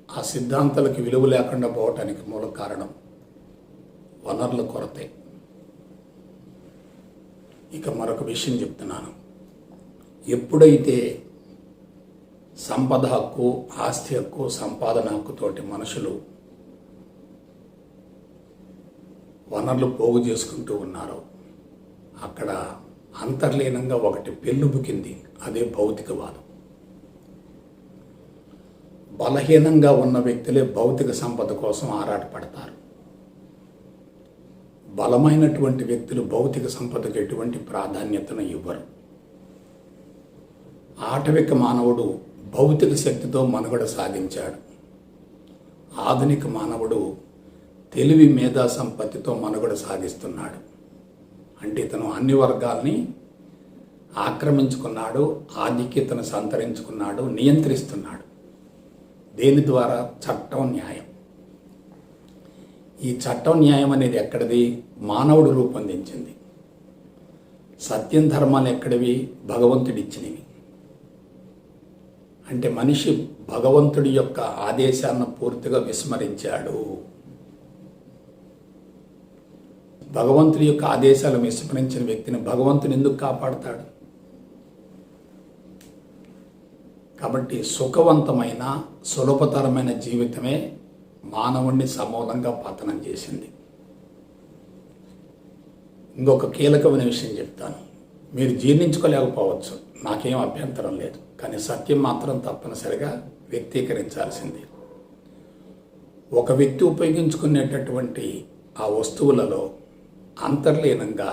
ఆ సిద్ధాంతాలకు విలువ లేకుండా పోవటానికి మూల కారణం వనరుల కొరతే. ఇక మరొక విషయం చెప్తున్నాను. ఎప్పుడైతే సంపద హక్కు, ఆస్తి హక్కు, సంపాదన హక్కుతోటి మనుషులు వనరులు పోగు చేసుకుంటూ ఉన్నారో అక్కడ అంతర్లీనంగా ఒకటి పెళ్ళుబుకింది. అదే భౌతికవాదం. బలహీనంగా ఉన్న వ్యక్తులే భౌతిక సంపద కోసం ఆరాటపడతారు. బలమైనటువంటి వ్యక్తులు భౌతిక సంపదకు ఎటువంటి ప్రాధాన్యతను ఇవ్వరు. ఆటవిక మానవుడు భౌతిక శక్తితో మనుగడ సాగించాడు. ఆధునిక మానవుడు తెలివి, మేధా సంపత్తితో మనుగడ సాగిస్తున్నాడు. అంటే ఇతను అన్ని వర్గాల్ని ఆక్రమించుకున్నాడు, ఆధిక్యతను సంతరించుకున్నాడు, నియంత్రిస్తున్నాడు. దేని ద్వారా? చట్టం, న్యాయం. ఈ చట్టం, న్యాయం అనేది ఎక్కడిది? మానవుడు రూపొందించింది. సత్యం, ధర్మాలు ఎక్కడివి? భగవంతుడిచ్చినవి. అంటే మనిషి భగవంతుడి యొక్క ఆదేశాలను పూర్తిగా విస్మరించాడు. భగవంతుడి యొక్క ఆదేశాలు విస్మరించిన వ్యక్తిని భగవంతుని ఎందుకు కాపాడుతాడు? కాబట్టి సుఖవంతమైన, సులభతరమైన జీవితమే మానవుణ్ణి సమూలంగా పతనం చేసింది. ఇంకొక కీలకమైన విషయం చెప్తాను. మీరు జీర్ణించుకోలేకపోవచ్చు, నాకేం అభ్యంతరం లేదు. కానీ సత్యం మాత్రం తప్పనిసరిగా వ్యక్తీకరించాల్సింది. ఒక వ్యక్తి ఉపయోగించుకునేటటువంటి ఆ వస్తువులలో అంతర్లీనంగా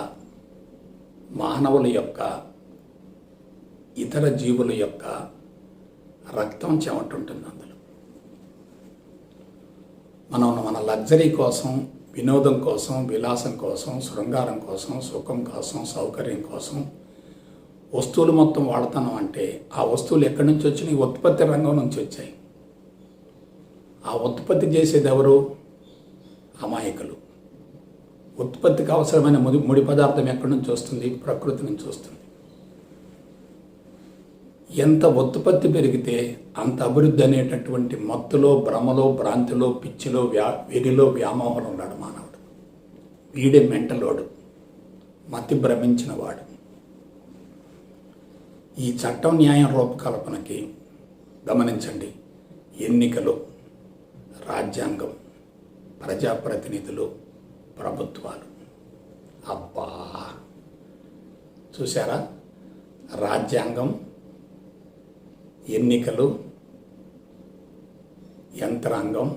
మానవుల యొక్క, ఇతర జీవుల యొక్క రక్తం, చెమట ఉంటుంది అందులో. మనం మన లగ్జరీ కోసం, వినోదం కోసం, విలాసం కోసం, శృంగారం కోసం, సుఖం కోసం, సౌకర్యం కోసం వస్తువులు మొత్తం వాడుతున్నాం అంటే ఆ వస్తువులు ఎక్కడి నుంచి వచ్చినాయి? ఉత్పత్తి రంగం నుంచి వచ్చాయి. ఆ ఉత్పత్తి చేసేది ఎవరు? అమాయకులు. ఉత్పత్తికి అవసరమైన ముడి పదార్థం ఎక్కడి నుంచి వస్తుంది? ప్రకృతి నుంచి వస్తుంది. ఎంత ఉత్పత్తి పెరిగితే అంత అభివృద్ధి అనేటటువంటి మత్తులో, భ్రమలో, భ్రాంతిలో, పిచ్చిలో, వెరిలో, వ్యామోహంలో ఉన్నాడు మానవుడు. వీడే మెంటలోడు, మతి భ్రమించిన వాడు. ఈ చట్టం న్యాయం రూపకల్పనకి గమనించండి, ఎన్నికలు, రాజ్యాంగం, ప్రజాప్రతినిధులు, ప్రభుత్వాలు. అబ్బా, చూసారా? రాజ్యాంగం, ఎన్నికలు, యంత్రాంగం,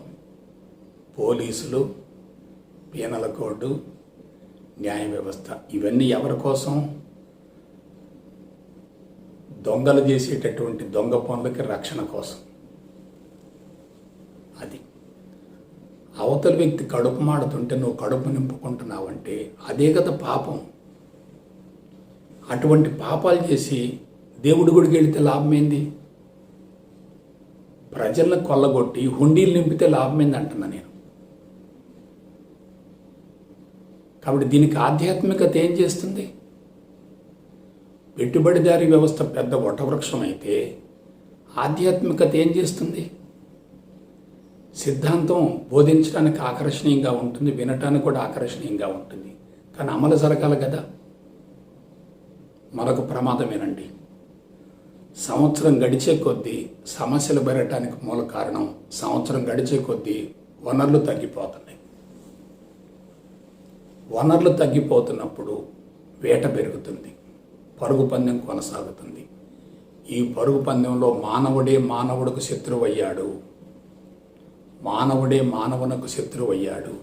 పోలీసులు, పీనల కోడ్, న్యాయ వ్యవస్థ, ఇవన్నీ ఎవరి కోసం? దొంగలు చేసేటటువంటి దొంగ పనులకి రక్షణ కోసం. అది అవతల వ్యక్తి కడుపు మాడుతుంటే నువ్వు కడుపు నింపుకుంటున్నావంటే అదే కదా పాపం. అటువంటి పాపాలు చేసి దేవుడి గుడికి వెళితే లాభం ఏంది? ప్రజలను కొల్లగొట్టి హుండీలు నింపితే లాభం ఏంది అంటున్నా నేను. కాబట్టి దీనికి ఆధ్యాత్మికత ఏం చేస్తుంది? పెట్టుబడిదారీ వ్యవస్థ పెద్ద వటవృక్షం అయితే ఆధ్యాత్మికత ఏం చేస్తుంది? సిద్ధాంతం బోధించడానికి ఆకర్షణీయంగా ఉంటుంది, వినటానికి కూడా ఆకర్షణీయంగా ఉంటుంది, కానీ అమలు జరగాలి కదా. మరొక ప్రమాదం ఏనండి, సంవత్సరం గడిచే కొద్దీ సమస్యలు పెరగటానికి మూల కారణం సంవత్సరం గడిచే కొద్దీ వనరులు తగ్గిపోతున్నాయి. వనరులు తగ్గిపోతున్నప్పుడు వేట పెరుగుతుంది, పరుగు పందెం కొనసాగుతుంది. ఈ పరుగు పందెంలో మానవుడే మానవుడికి శత్రువు అయ్యాడు, మానవుడే మానవునకు శత్రువు అయ్యాడు.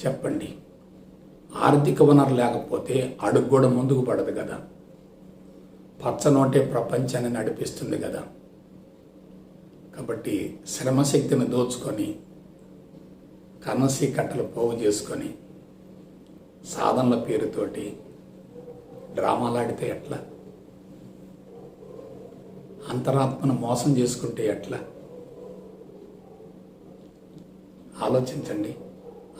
చెప్పండి, ఆర్థిక వనరు లేకపోతే అడుగు కూడా ముందుకు పడదు కదా. పచ్చనోటే ప్రపంచాన్ని నడిపిస్తుంది కదా. కాబట్టి శ్రమశక్తిని దోచుకొని కనసి కట్టలు పోగు చేసుకొని సాధనల పేరుతోటి డ్రామాలాడితే ఎట్లా? అంతరాత్మను మోసం చేసుకుంటే ఎట్లా? ఆలోచించండి,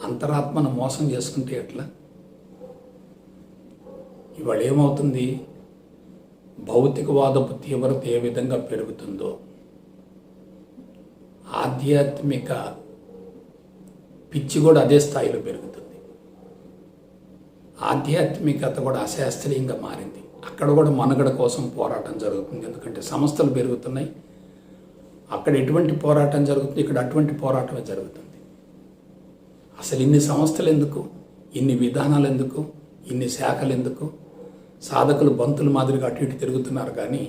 అంతరాత్మను మోసం చేసుకుంటే ఎట్లా? ఇవాళ ఏమవుతుంది? భౌతికవాదపు తీవ్రత ఏ విధంగా పెరుగుతుందో ఆధ్యాత్మిక పిచ్చి కూడా అదే స్థాయిలో పెరుగుతుంది. ఆధ్యాత్మికత కూడా అశాస్త్రీయంగా మారింది. అక్కడ కూడా మనుగడ కోసం పోరాటం జరుగుతుంది. ఎందుకంటే సంస్థలు పెరుగుతున్నాయి. అక్కడ ఎటువంటి పోరాటం జరుగుతుంది, ఇక్కడ అటువంటి పోరాటమే జరుగుతుంది. అసలు ఇన్ని సంస్థలు ఎందుకు, ఇన్ని విధానాలు ఎందుకు, ఇన్ని శాఖలు ఎందుకు? సాధకులు బంతుల మాదిరిగా అటు ఇటు తిరుగుతున్నారు, కానీ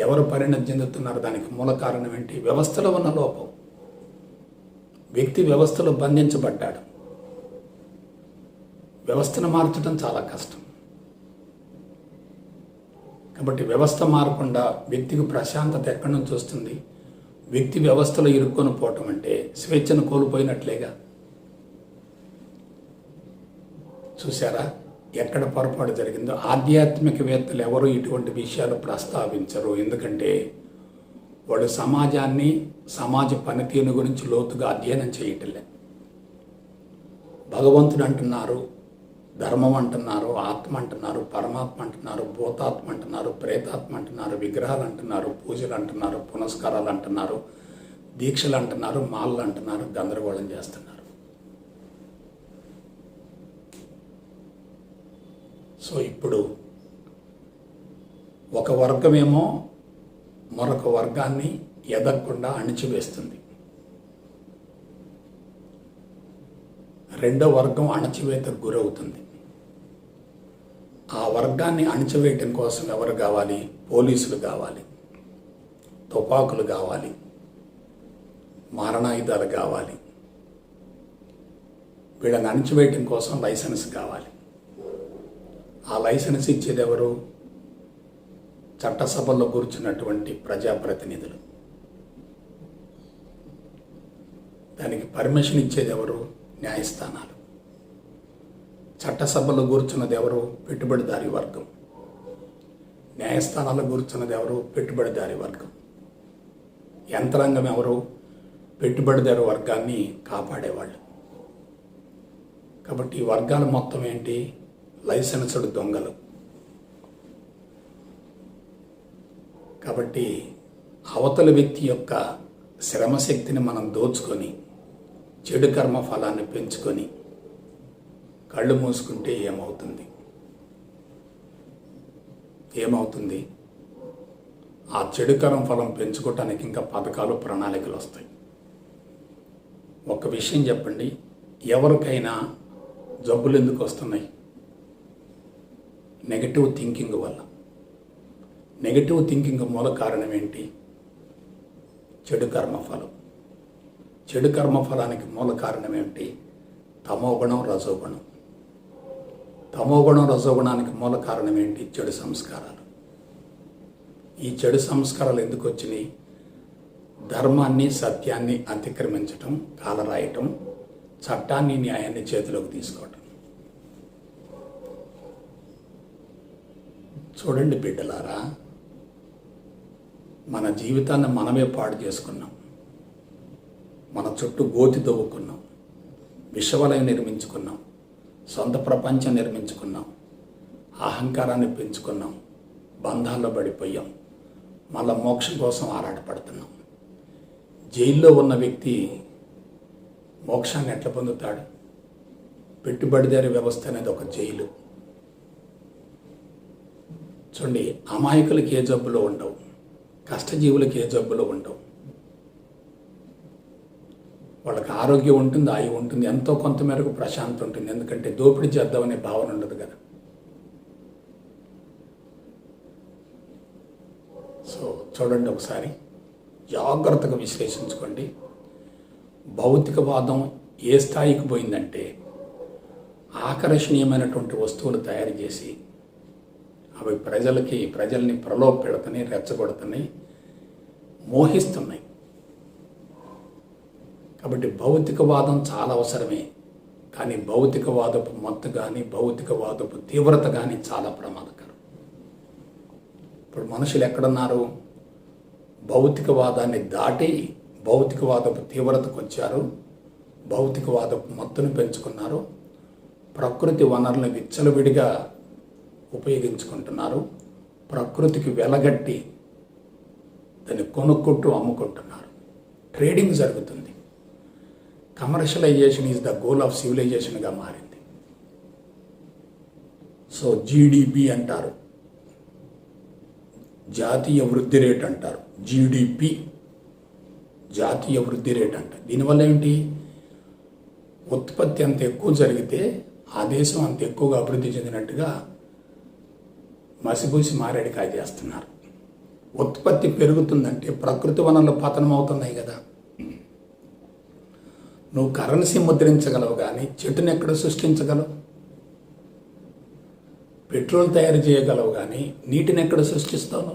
ఎవరు పరిణతి చెందుతున్నారు? దానికి మూల కారణం ఏంటి? వ్యవస్థలో ఉన్న లోపం. వ్యక్తి వ్యవస్థలో బంధించబడ్డాడు. వ్యవస్థను మార్చడం చాలా కష్టం. కాబట్టి వ్యవస్థ మారకుండా వ్యక్తికి ప్రశాంతత ఎక్కడి నుంచి వస్తుంది? వ్యక్తి వ్యవస్థలో ఇరుక్కొని పోవటం అంటే స్వేచ్ఛను కోల్పోయినట్లేగా. చూసారా ఎక్కడ పొరపాటు జరిగిందో? ఆధ్యాత్మికవేత్తలు ఎవరు ఇటువంటి విషయాలు ప్రస్తావించరు. ఎందుకంటే వాళ్ళు సమాజాన్ని, సమాజ పనితీరు గురించి లోతుగా అధ్యయనం చేయటలే. భగవంతుడు అంటున్నారు, ధర్మం అంటున్నారు, ఆత్మ అంటున్నారు, పరమాత్మ అంటున్నారు, భూతాత్మ అంటున్నారు, ప్రేతాత్మ అంటున్నారు, విగ్రహాలు అంటున్నారు, పూజలు అంటున్నారు, పునస్కారాలు అంటున్నారు, దీక్షలు అంటున్నారు, మాలలు అంటున్నారు, గందరగోళం చేస్తున్నారు. సో ఇప్పుడు ఒక వర్గమేమో మరొక వర్గాన్ని ఎదగకుండా అణిచివేస్తుంది. రెండో వర్గం అణచివేతకు గురవుతుంది. ఆ వర్గాన్ని అణచివేయటం కోసం ఎవరు కావాలి? పోలీసులు కావాలి, తుపాకులు కావాలి, మారణాయుధాలు కావాలి. వీళ్ళని అణచివేయటం కోసం లైసెన్స్ కావాలి. ఆ లైసెన్స్ ఇచ్చేది ఎవరు? చట్టసభల్లో కూర్చున్నటువంటి ప్రజాప్రతినిధులు. దానికి పర్మిషన్ ఇచ్చేది ఎవరు? న్యాయస్థానాలు. చట్టసభలో కూర్చున్నది ఎవరు? పెట్టుబడిదారీ వర్గం. న్యాయస్థానాల్లో కూర్చున్నది ఎవరు? పెట్టుబడిదారీ వర్గం. యంత్రాంగం ఎవరు? పెట్టుబడిదారు వర్గాన్ని కాపాడేవాళ్ళు. కాబట్టి ఈ వర్గాలు మొత్తం ఏంటి? లైసెన్స్డ్ దొంగలు. కాబట్టి అవతల వ్యక్తి యొక్క శ్రమశక్తిని మనం దోచుకొని చెడు కర్మ ఫలాన్ని పెంచుకొని కళ్ళు మూసుకుంటే ఏమవుతుంది? ఆ చెడు కర్మ ఫలం పెంచుకోవటానికి ఇంకా పథకాలు, ప్రణాళికలు వస్తాయి. ఒక విషయం చెప్పండి, ఎవరికైనా జబ్బులు ఎందుకు వస్తున్నాయి? నెగటివ్ థింకింగ్ వల్ల. నెగటివ్ థింకింగ్ మూల కారణం ఏంటి? చెడు కర్మఫలం. చెడు కర్మఫలానికి మూల కారణం ఏంటి? తమోగుణం, రజోగుణం. తమోగుణం, రజోగుణానికి మూల కారణం ఏంటి? చెడు సంస్కారాలు. ఈ చెడు సంస్కారాలు ఎందుకు వచ్చినాయి? ధర్మాన్ని, సత్యాన్ని అతిక్రమించటం, కాలరాయటం, చట్టాన్ని, న్యాయాన్ని చేతిలోకి తీసుకోవటం. చూడండి బిడ్డలారా, మన జీవితాన్ని మనమే పాడు చేసుకున్నాం. మన చుట్టూ గోతి తవ్వుకున్నాం, విషవలయం నిర్మించుకున్నాం, సొంత ప్రపంచం నిర్మించుకున్నాం, అహంకారాన్ని పెంచుకున్నాం, బంధాల్లో పడిపోయాం, మళ్ళా మోక్షం కోసం ఆరాటపడుతున్నాం. జైల్లో ఉన్న వ్యక్తి మోక్షాన్ని ఎట్లా పొందుతాడు? పెట్టుబడిదారి వ్యవస్థ అనేది ఒక జైలు. చూడండి, అమాయకులకి ఏ జబ్బులు ఉండవు, కష్టజీవులకి ఏ జబ్బులు ఉండవు. వాళ్ళకి ఆరోగ్యం ఉంటుంది, ఆయువు ఉంటుంది, ఎంతో కొంత మేరకు ప్రశాంతం ఉంటుంది. ఎందుకంటే దోపిడీ చేద్దామనే భావన ఉండదు కదా. సో చూడండి, ఒకసారి జాగ్రత్తగా విశ్లేషించుకోండి. భౌతికవాదం ఏ స్థాయికి పోయిందంటే ఆకర్షణీయమైనటువంటి వస్తువులు తయారు చేసి అవి ప్రజల్ని ప్రలోభ పెడుతున్నాయి, రెచ్చగొడుతున్నాయి, మోహిస్తున్నాయి. కాబట్టి భౌతికవాదం చాలా అవసరమే, కానీ భౌతికవాదపు మత్తు కానీ, భౌతికవాదపు తీవ్రత కానీ చాలా ప్రమాదకరం. ఇప్పుడు మనుషులు ఎక్కడున్నారు? భౌతికవాదాన్ని దాటి భౌతికవాదపు తీవ్రతకు వచ్చారు, భౌతికవాదపు మత్తును పెంచుకున్నారు, ప్రకృతి వనరులను విచ్చలవిడిగా ఉపయోగించుకుంటున్నారు, ప్రకృతికి వెలగట్టి దాన్ని కొనుక్కుంటూ అమ్ముకుంటున్నారు. ట్రేడింగ్ జరుగుతుంది. Commercialisation is the goal of సివిలైజేషన్గా మారింది. సో జీడిపి అంటారు, జాతీయ వృద్ధి రేట్ అంటారు. జీడిపి జాతీయ వృద్ధి రేట్ అంటారు. దీనివల్ల ఏంటి? ఉత్పత్తి అంత ఎక్కువ జరిగితే ఆ దేశం అంత ఎక్కువగా అభివృద్ధి చెందినట్టుగా మసిపూసి మారేడుకాయ చేస్తున్నారు. ఉత్పత్తి పెరుగుతుందంటే ప్రకృతి వనరులు పతనం అవుతున్నాయి కదా. నువ్వు కరెన్సీ ముద్రించగలవు కానీ చెట్టుని ఎక్కడ సృష్టించగలవు? పెట్రోల్ తయారు చేయగలవు కానీ నీటిని ఎక్కడ సృష్టిస్తావు?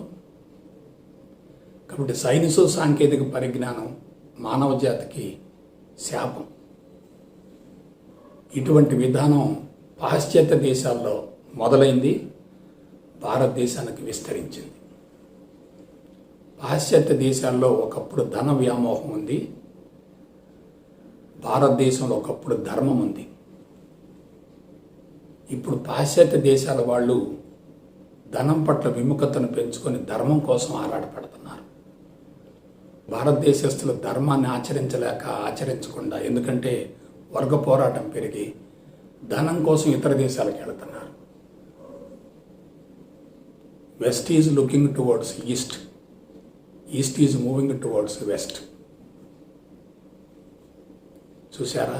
కాబట్టి సైన్సు, సాంకేతిక పరిజ్ఞానం మానవ జాతికి శాపం. ఇటువంటి విధానం పాశ్చాత్య దేశాల్లో మొదలైంది, భారతదేశానికి విస్తరించింది. పాశ్చాత్య దేశాల్లో ఒకప్పుడు ధన వ్యామోహం ఉంది, భారతదేశంలో ఒకప్పుడు ధర్మం ఉంది. ఇప్పుడు పాశ్చాత్య దేశాల వాళ్ళు ధనం పట్ల విముఖతను పెంచుకొని ధర్మం కోసం ఆరాటపడుతున్నారు. భారతదేశస్తులు ధర్మాన్ని ఆచరించకుండా, ఎందుకంటే వర్గ పోరాటం పెరిగి ధనం కోసం ఇతర దేశాలకు వెళుతున్నారు. West is looking towards east, east is moving towards west. చూసారా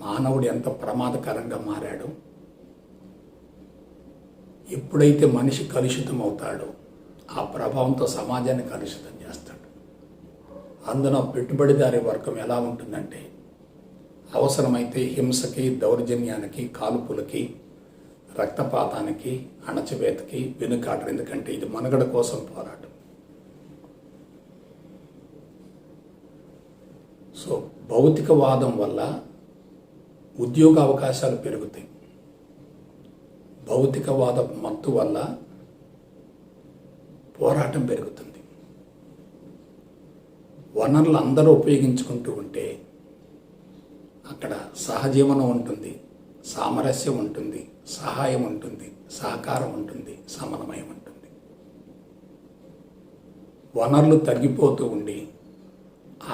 మానవుడు ఎంత ప్రమాదకరంగా మారాడు? ఎప్పుడైతే మనిషి కలుషితం అవుతాడో ఆ ప్రభావంతో సమాజాన్ని కలుషితం చేస్తాడు. అందున పెట్టుబడిదారీ వర్గం ఎలా ఉంటుందంటే అవసరమైతే హింసకి, దౌర్జన్యానికి, కాల్పులకి, రక్తపాతానికి, అణచివేతకి వెనుకాడరు. ఎందుకంటే ఇది మనుగడ కోసం పోరాటం. సో భౌతికవాదం వల్ల ఉద్యోగ అవకాశాలు పెరుగుతాయి, భౌతికవాద మత్తు వల్ల పోరాటం పెరుగుతుంది. వనరులు అందరూ ఉపయోగించుకుంటూ ఉంటే అక్కడ సహజీవనం ఉంటుంది, సామరస్యం ఉంటుంది, సహాయం ఉంటుంది, సహకారం ఉంటుంది, సమన్వయం ఉంటుంది. వనరులు తగ్గిపోతూ ఉండి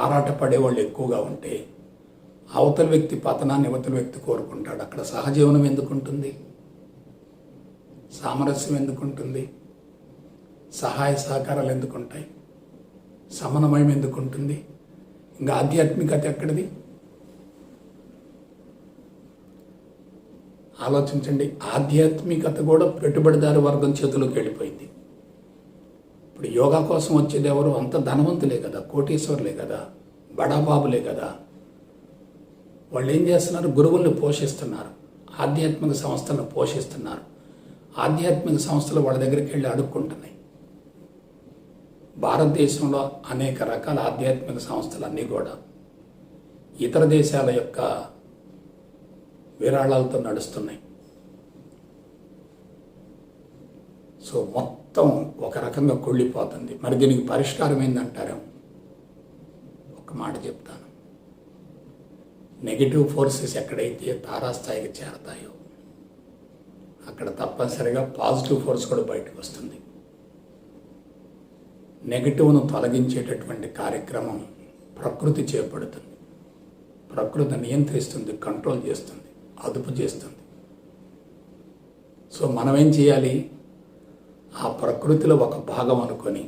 ఆరాటపడేవాళ్ళు ఎక్కువగా ఉంటే అవతల వ్యక్తి పతనాన్ని యువతల వ్యక్తి కోరుకుంటాడు. అక్కడ సహజీవనం ఎందుకుంటుంది? సామరస్యం ఎందుకుంటుంది? సహాయ సహకారాలు ఎందుకుంటాయి? సమన్వయం ఎందుకుంటుంది? ఇంకా ఆధ్యాత్మికత ఎక్కడిది? ఆలోచించండి. ఆధ్యాత్మికత కూడా పెట్టుబడిదారు వర్గం చేతిలోకి వెళ్ళిపోయింది. ఇప్పుడు యోగా కోసం వచ్చేది ఎవరు? అంత ధనవంతులే కదా, కోటీశ్వర్లే కదా, బడాబాబులే కదా. వాళ్ళు ఏం చేస్తున్నారు? గురువుల్ని పోషిస్తున్నారు, ఆధ్యాత్మిక సంస్థలను పోషిస్తున్నారు. ఆధ్యాత్మిక సంస్థలు వాళ్ళ దగ్గరికి వెళ్ళి అడుక్కుంటున్నాయి. భారతదేశంలో అనేక రకాల ఆధ్యాత్మిక సంస్థలన్నీ కూడా ఇతర దేశాల యొక్క విరాళాలతో నడుస్తున్నాయి. సో మొత్తం ఒక రకంగా కుళ్ళిపోతుంది. మరి దీనికి పరిష్కారం ఏందంటారేమో? ఒక మాట చెప్తాను. నెగిటివ్ ఫోర్సెస్ ఎక్కడైతే తారాస్థాయికి చేరతాయో అక్కడ తప్పనిసరిగా పాజిటివ్ ఫోర్స్ కూడా బయటకు వస్తుంది. నెగిటివ్ను తొలగించేటటువంటి కార్యక్రమం ప్రకృతి చేపడుతుంది. ప్రకృతి నియంత్రిస్తుంది, కంట్రోల్ చేస్తుంది, అదుపు చేస్తుంది. సో మనం ఏం చేయాలి? ఆ ప్రకృతిలో ఒక భాగం అనుకొని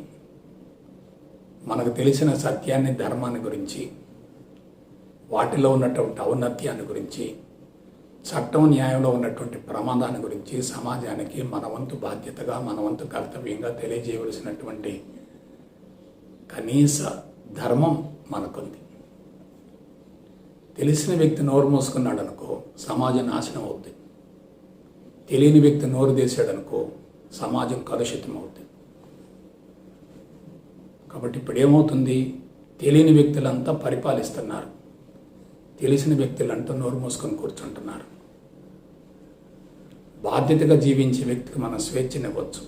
మనకు తెలిసిన సత్యాన్ని, ధర్మాన్ని గురించి, వాటిలో ఉన్నటువంటి ఔన్నత్యాన్ని గురించి, చట్టం న్యాయంలో ఉన్నటువంటి ప్రమాదాన్ని గురించి సమాజానికి మన వంతు బాధ్యతగా, మన వంతు కర్తవ్యంగా తెలియజేయవలసినటువంటి కనీస ధర్మం మనకుంది. తెలిసిన వ్యక్తి నోరు మూసుకున్నాడు అనుకో సమాజం నాశనం అవుద్ది. తెలియని వ్యక్తి నోరు తీసాడు అనుకో సమాజం కలుషితం అవుతుంది. కాబట్టి ఇప్పుడు ఏమవుతుంది? తెలియని వ్యక్తులంతా పరిపాలిస్తున్నారు, తెలిసిన వ్యక్తులంతా నోరు మూసుకొని కూర్చుంటున్నారు. బాధ్యతగా జీవించే వ్యక్తికి మనం స్వేచ్ఛనివ్వచ్చు.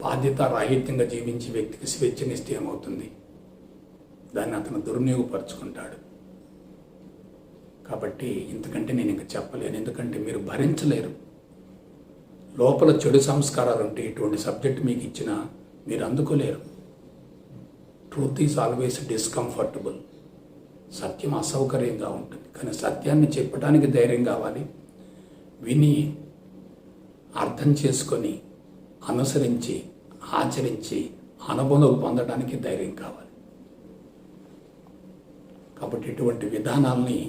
బాధ్యత రాహిత్యంగా జీవించే వ్యక్తికి స్వేచ్ఛనిస్తే ఏమవుతుంది? దాన్ని అతను దుర్వినియోగపరుచుకుంటాడు. కాబట్టి ఇంతకంటే నేను ఇంకా చెప్పలేను. ఎందుకంటే మీరు భరించలేరు. లోపల చెడు సంస్కారాలు ఉంటే ఇటువంటి సబ్జెక్ట్ మీకు ఇచ్చినా మీరు అందుకోలేరు. Truth is always uncomfortable. సత్యం అసౌకర్యంగా ఉంటుంది. కానీ సత్యాన్ని చెప్పడానికి ధైర్యం కావాలి. విని అర్థం చేసుకొని అనుసరించి ఆచరించి అనుభవం పొందడానికి ధైర్యం కావాలి. కాబట్టి ఇటువంటి విధానాల్ని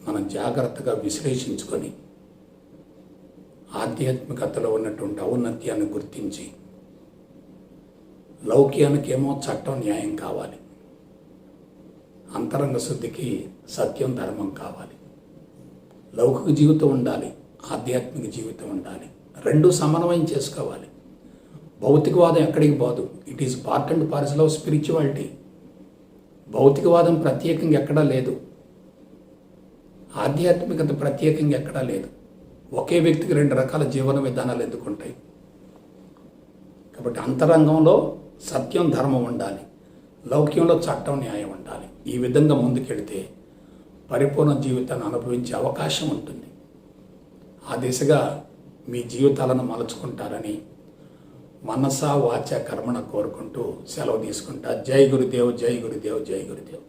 మనం జాగ్రత్తగా విశ్లేషించుకొని ఆధ్యాత్మికతలో ఉన్నటువంటి ఔన్నత్యాన్ని గుర్తించి, లౌక్యానికేమో చట్టం న్యాయం కావాలి, అంతరంగ శుద్ధికి సత్యం ధర్మం కావాలి. లౌకిక జీవితం ఉండాలి, ఆధ్యాత్మిక జీవితం ఉండాలి. రెండు సమన్వయం చేసుకోవాలి. భౌతికవాదం ఎక్కడికి పోదు. It is part and parcel of spirituality. భౌతికవాదం ప్రత్యేకంగా ఎక్కడా లేదు, ఆధ్యాత్మికత ప్రత్యేకంగా ఎక్కడా లేదు. ఒకే వ్యక్తికి రెండు రకాల జీవన విధానాలు ఎందుకుంటాయి? కాబట్టి అంతరంగంలో సత్యం ధర్మం ఉండాలి, లౌక్యంలో చట్టం న్యాయం ఉండాలి. ఈ విధంగా ముందుకెడితే పరిపూర్ణ జీవితాన్ని అనుభవించే అవకాశం ఉంటుంది. ఆ దిశగా మీ జీవితాలను మలుచుకుంటారని మనసా వాచ కర్మణ కోరుకుంటూ సెలవు తీసుకుంటా. జై గురుదేవ్, జై గురుదేవ్, జై గురుదేవ్.